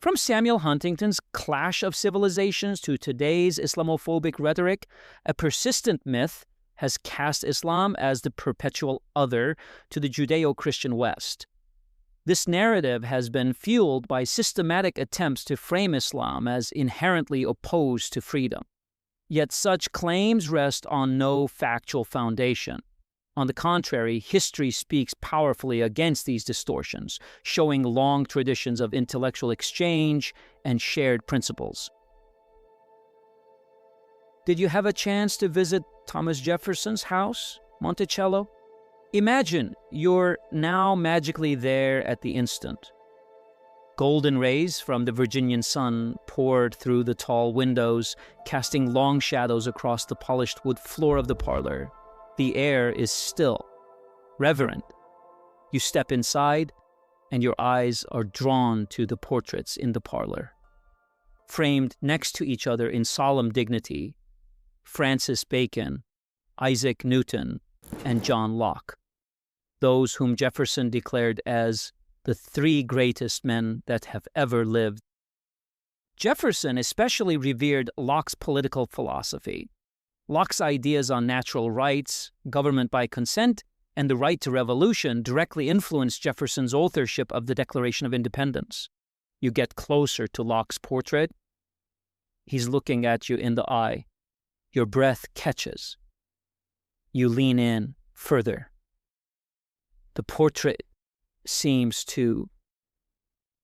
From Samuel Huntington's Clash of Civilizations to today's Islamophobic rhetoric, a persistent myth has cast Islam as the perpetual other to the Judeo-Christian West. This narrative has been fueled by systematic attempts to frame Islam as inherently opposed to freedom. Yet such claims rest on no factual foundation. On the contrary, history speaks powerfully against these distortions, showing long traditions of intellectual exchange and shared principles. Did you have a chance to visit Thomas Jefferson's house, Monticello? Imagine you're now magically there at the instant. Golden rays from the Virginian sun poured through the tall windows, casting long shadows across the polished wood floor of the parlor. The air is still, reverent. You step inside, and your eyes are drawn to the portraits in the parlor. Framed next to each other in solemn dignity, Francis Bacon, Isaac Newton, and John Locke, those whom Jefferson declared as the three greatest men that have ever lived. Jefferson especially revered Locke's political philosophy. Locke's ideas on natural rights, government by consent, and the right to revolution directly influenced Jefferson's authorship of the Declaration of Independence. You get closer to Locke's portrait, he's looking at you in the eye. Your breath catches. You lean in further. The portrait seems to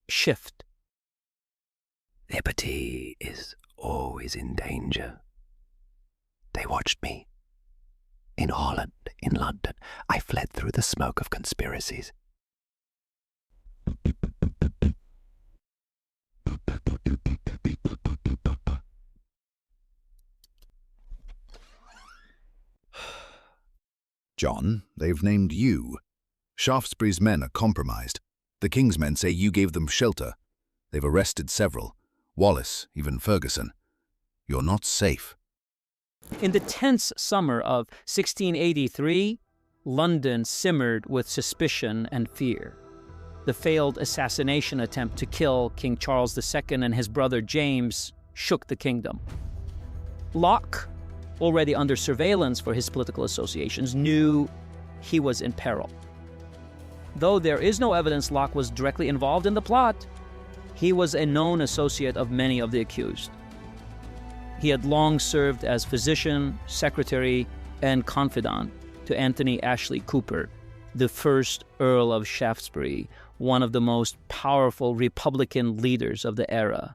shift. Liberty is always in danger. They watched me. In Holland, in London, I fled through the smoke of conspiracies. John, they've named you. Shaftesbury's men are compromised. The King's men say you gave them shelter. They've arrested several. Wallace, even Ferguson. You're not safe. In the tense summer of 1683, London simmered with suspicion and fear. The failed assassination attempt to kill King Charles II and his brother James shook the kingdom. Locke, already under surveillance for his political associations, knew he was in peril. Though there is no evidence Locke was directly involved in the plot, he was a known associate of many of the accused. He had long served as physician, secretary, and confidant to Anthony Ashley Cooper, the first Earl of Shaftesbury, one of the most powerful Republican leaders of the era.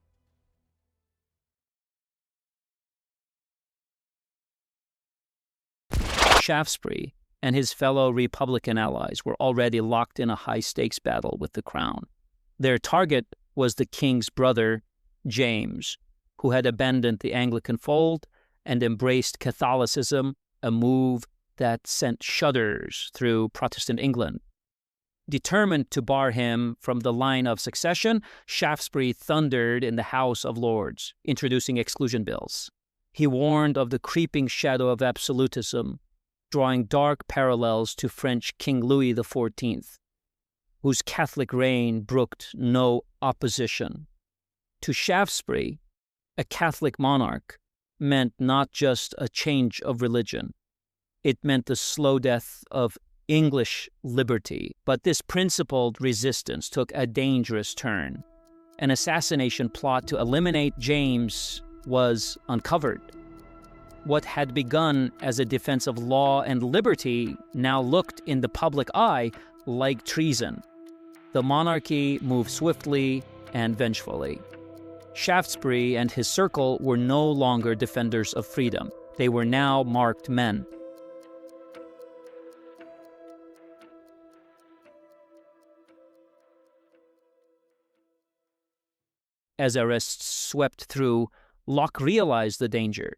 Shaftesbury and his fellow Republican allies were already locked in a high-stakes battle with the crown. Their target was the king's brother, James, who had abandoned the Anglican fold and embraced Catholicism, a move that sent shudders through Protestant England. Determined to bar him from the line of succession, Shaftesbury thundered in the House of Lords, introducing exclusion bills. He warned of the creeping shadow of absolutism, drawing dark parallels to French King Louis XIV, whose Catholic reign brooked no opposition. To Shaftesbury, a Catholic monarch meant not just a change of religion. It meant the slow death of English liberty. But this principled resistance took a dangerous turn. An assassination plot to eliminate James was uncovered. What had begun as a defense of law and liberty now looked in the public eye like treason. The monarchy moved swiftly and vengefully. Shaftesbury and his circle were no longer defenders of freedom. They were now marked men. As arrests swept through, Locke realized the danger.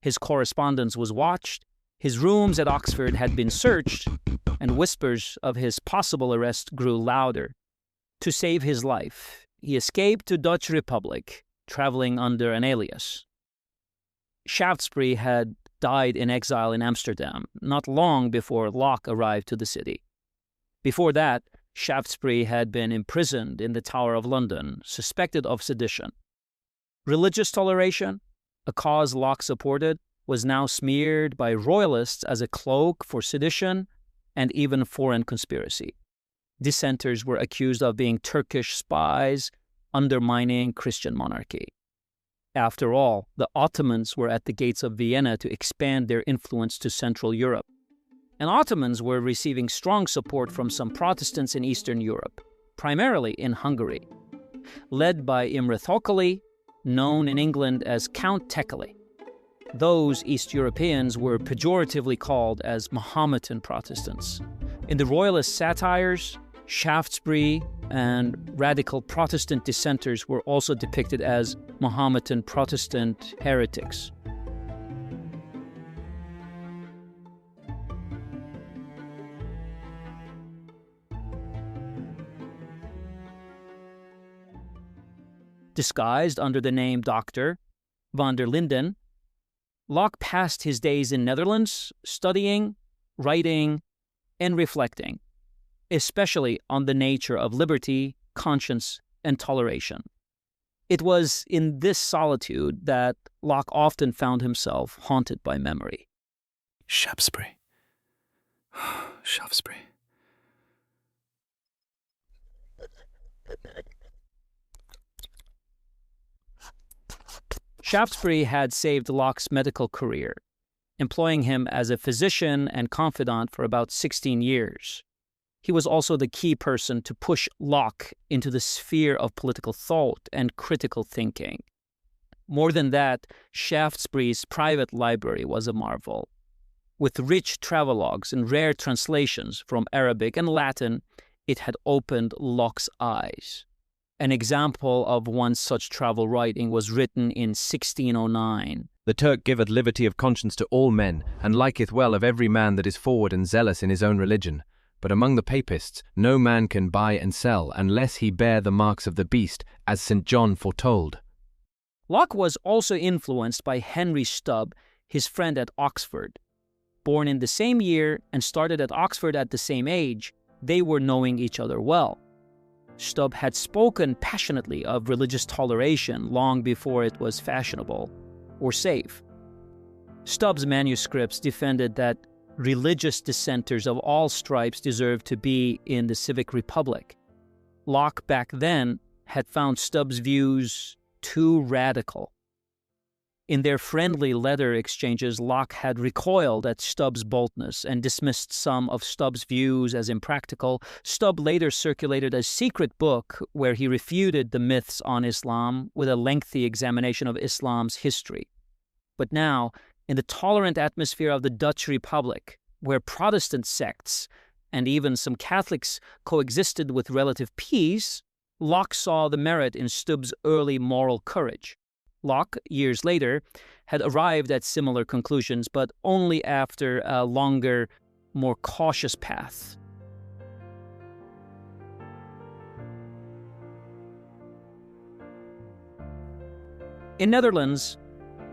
His correspondence was watched, his rooms at Oxford had been searched, and whispers of his possible arrest grew louder. To save his life, he escaped to Dutch Republic, traveling under an alias. Shaftesbury had died in exile in Amsterdam, not long before Locke arrived to the city. Before that, Shaftesbury had been imprisoned in the Tower of London, suspected of sedition. Religious toleration, a cause Locke supported, was now smeared by royalists as a cloak for sedition and even foreign conspiracy. Dissenters were accused of being Turkish spies, undermining Christian monarchy. After all, the Ottomans were at the gates of Vienna to expand their influence to Central Europe. And Ottomans were receiving strong support from some Protestants in Eastern Europe, primarily in Hungary, led by Imre Thököly, known in England as Count Thököly. Those East Europeans were pejoratively called as Mahometan Protestants. In the royalist satires, Shaftesbury and radical Protestant dissenters were also depicted as Mahometan Protestant heretics. Disguised under the name Dr. van der Linden, Locke passed his days in Netherlands studying, writing, and reflecting, especially on the nature of liberty, conscience, and toleration. It was in this solitude that Locke often found himself haunted by memory. Shaftesbury. Shaftesbury. Shaftesbury had saved Locke's medical career, employing him as a physician and confidant for about 16 years. He was also the key person to push Locke into the sphere of political thought and critical thinking. More than that, Shaftesbury's private library was a marvel. With rich travelogues and rare translations from Arabic and Latin, it had opened Locke's eyes. An example of one such travel writing was written in 1609. The Turk giveth liberty of conscience to all men, and liketh well of every man that is forward and zealous in his own religion. But among the papists no man can buy and sell, unless he bear the marks of the beast, as St. John foretold. Locke was also influenced by Henry Stubbe, his friend at Oxford. Born in the same year and started at Oxford at the same age, they were knowing each other well. Stubbe had spoken passionately of religious toleration long before it was fashionable or safe. Stubbe's manuscripts defended that religious dissenters of all stripes deserved to be in the civic republic. Locke back then had found Stubbe's views too radical. In their friendly letter exchanges, Locke had recoiled at Stubbe's boldness and dismissed some of Stubbe's views as impractical. Stubbe later circulated a secret book where he refuted the myths on Islam with a lengthy examination of Islam's history. But now, in the tolerant atmosphere of the Dutch Republic, where Protestant sects and even some Catholics coexisted with relative peace, Locke saw the merit in Stubbe's early moral courage. Locke, years later, had arrived at similar conclusions, but only after a longer, more cautious path. In Netherlands,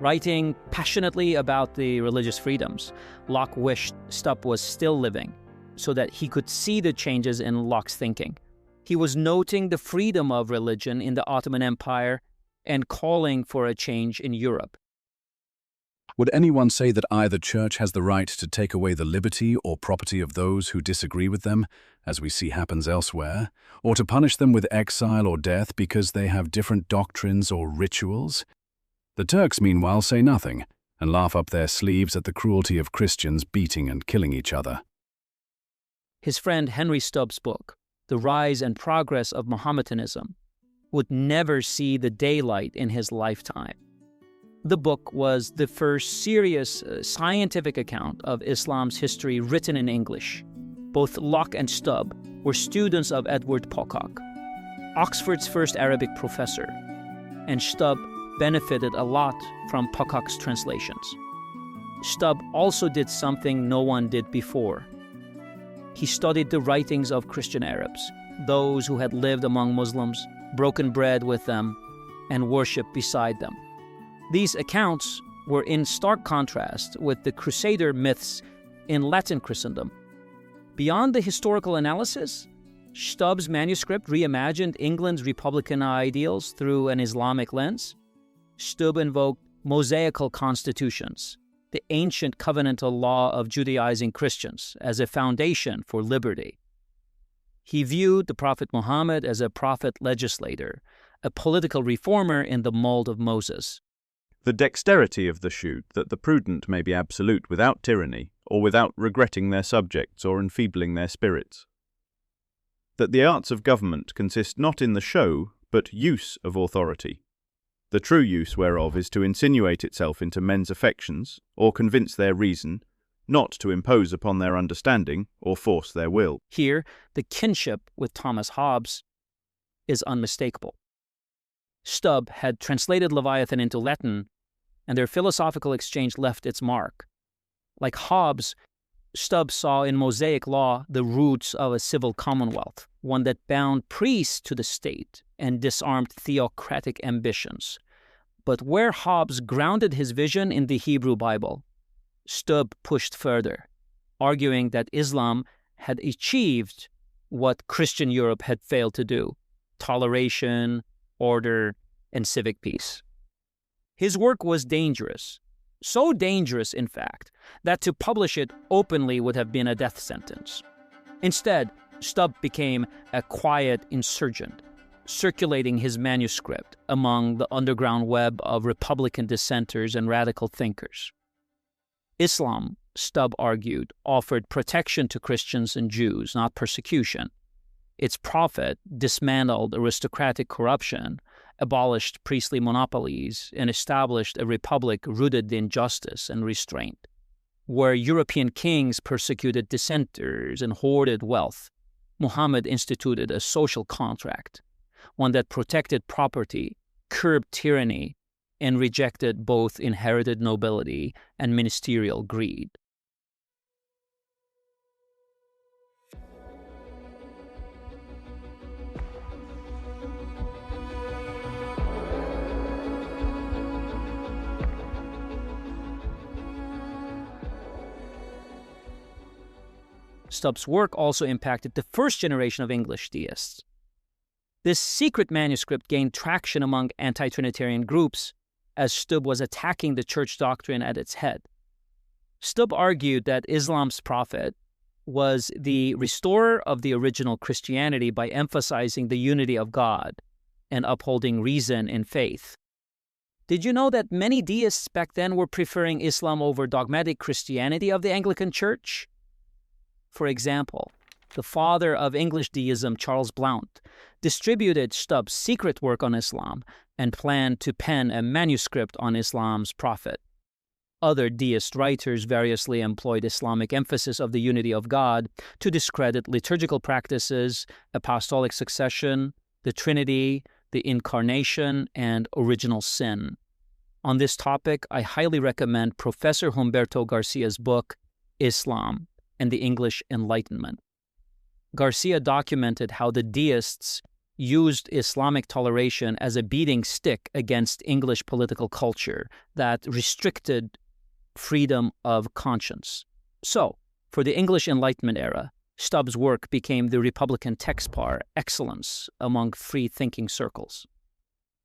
writing passionately about the religious freedoms, Locke wished Stubbe was still living so that he could see the changes in Locke's thinking. He was noting the freedom of religion in the Ottoman Empire and calling for a change in Europe. Would anyone say that either church has the right to take away the liberty or property of those who disagree with them, as we see happens elsewhere, or to punish them with exile or death because they have different doctrines or rituals? The Turks, meanwhile, say nothing and laugh up their sleeves at the cruelty of Christians beating and killing each other. His friend Henry Stubbe's book, The Rise and Progress of Mahometanism, would never see the daylight in his lifetime. The book was the first serious scientific account of Islam's history written in English. Both Locke and Stubbe were students of Edward Pocock, Oxford's first Arabic professor, and Stubbe benefited a lot from Pocock's translations. Stubbe also did something no one did before. He studied the writings of Christian Arabs, those who had lived among Muslims, broken bread with them, and worshipped beside them. These accounts were in stark contrast with the Crusader myths in Latin Christendom. Beyond the historical analysis, Stubbe's manuscript reimagined England's republican ideals through an Islamic lens. Stubbe invoked Mosaical constitutions, the ancient covenantal law of Judaizing Christians, as a foundation for liberty. He viewed the Prophet Muhammad as a prophet legislator, a political reformer in the mold of Moses. The dexterity of the shoot that the prudent may be absolute without tyranny, or without regretting their subjects or enfeebling their spirits. That the arts of government consist not in the show, but use of authority, the true use whereof is to insinuate itself into men's affections, or convince their reason, not to impose upon their understanding, or force their will. Here, the kinship with Thomas Hobbes is unmistakable. Stubbe had translated Leviathan into Latin, and their philosophical exchange left its mark. Like Hobbes, Stubbe saw in Mosaic law the roots of a civil commonwealth, one that bound priests to the state and disarmed theocratic ambitions. But where Hobbes grounded his vision in the Hebrew Bible, Stubbe pushed further, arguing that Islam had achieved what Christian Europe had failed to do: toleration, order, and civic peace. His work was dangerous. So dangerous, in fact, that to publish it openly would have been a death sentence. Instead, Stubbe became a quiet insurgent, circulating his manuscript among the underground web of Republican dissenters and radical thinkers. Islam, Stubbe argued, offered protection to Christians and Jews, not persecution. Its prophet dismantled aristocratic corruption, abolished priestly monopolies, and established a republic rooted in justice and restraint. Where European kings persecuted dissenters and hoarded wealth, Muhammad instituted a social contract, one that protected property, curbed tyranny, and rejected both inherited nobility and ministerial greed. Stubbe's work also impacted the first generation of English deists. This secret manuscript gained traction among anti-Trinitarian groups as Stubbe was attacking the church doctrine at its head. Stubbe argued that Islam's prophet was the restorer of the original Christianity by emphasizing the unity of God and upholding reason and faith. Did you know that many deists back then were preferring Islam over dogmatic Christianity of the Anglican Church? For example, the father of English deism, Charles Blount, distributed Stubbe's secret work on Islam and planned to pen a manuscript on Islam's prophet. Other deist writers variously employed Islamic emphasis of the unity of God to discredit liturgical practices, apostolic succession, the Trinity, the Incarnation, and original sin. On this topic, I highly recommend Professor Humberto Garcia's book, Islam and the English Enlightenment. Garcia documented how the deists used Islamic toleration as a beating stick against English political culture that restricted freedom of conscience. So, for the English Enlightenment era, Stubbe's work became the Republican text par excellence among free-thinking circles.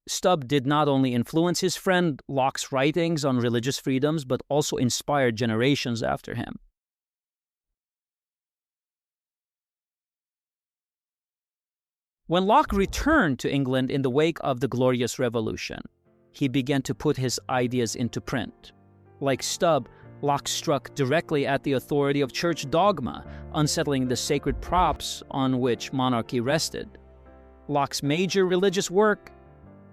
Stubbe did not only influence his friend Locke's writings on religious freedoms, but also inspired generations after him. When Locke returned to England in the wake of the Glorious Revolution, he began to put his ideas into print. Like Stubbe, Locke struck directly at the authority of church dogma, unsettling the sacred props on which monarchy rested. Locke's major religious work,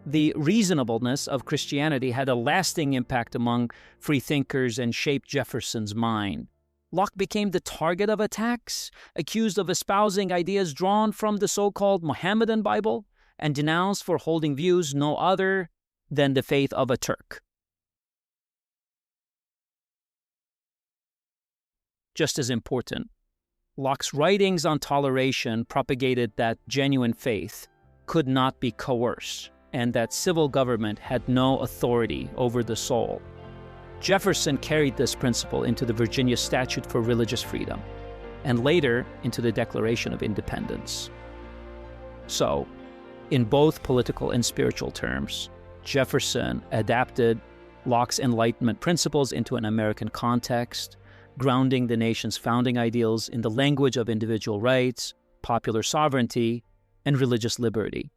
The Reasonableness of Christianity, had a lasting impact among freethinkers and shaped Jefferson's mind. Locke became the target of attacks, accused of espousing ideas drawn from the so-called Mohammedan Bible and denounced for holding views no other than the faith of a Turk. Just as important, Locke's writings on toleration propagated that genuine faith could not be coerced and that civil government had no authority over the soul. Jefferson carried this principle into the Virginia Statute for Religious Freedom, and later into the Declaration of Independence. So, in both political and spiritual terms, Jefferson adapted Locke's Enlightenment principles into an American context, grounding the nation's founding ideals in the language of individual rights, popular sovereignty, and religious liberty.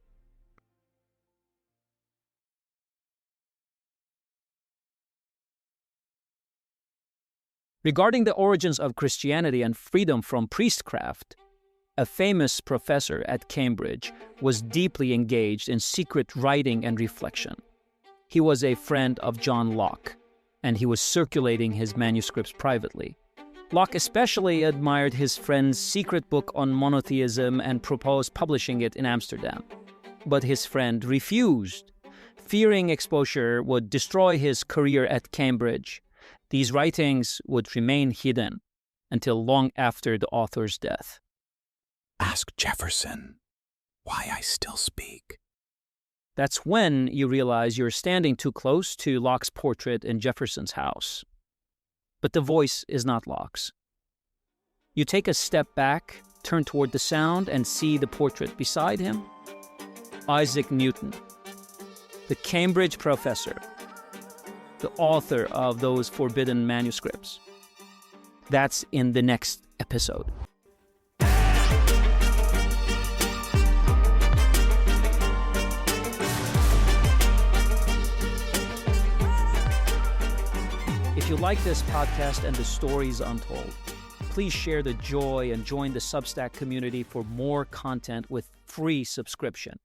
Regarding the origins of Christianity and freedom from priestcraft, a famous professor at Cambridge was deeply engaged in secret writing and reflection. He was a friend of John Locke, and he was circulating his manuscripts privately. Locke especially admired his friend's secret book on monotheism and proposed publishing it in Amsterdam. But his friend refused, fearing exposure would destroy his career at Cambridge. These writings would remain hidden until long after the author's death. Ask Jefferson why I still speak. That's when you realize you're standing too close to Locke's portrait in Jefferson's house. But the voice is not Locke's. You take a step back, turn toward the sound, and see the portrait beside him. Isaac Newton, the Cambridge professor, the author of those forbidden manuscripts. That's in the next episode. If you like this podcast and the stories untold, please share the joy and join the Substack community for more content with free subscription.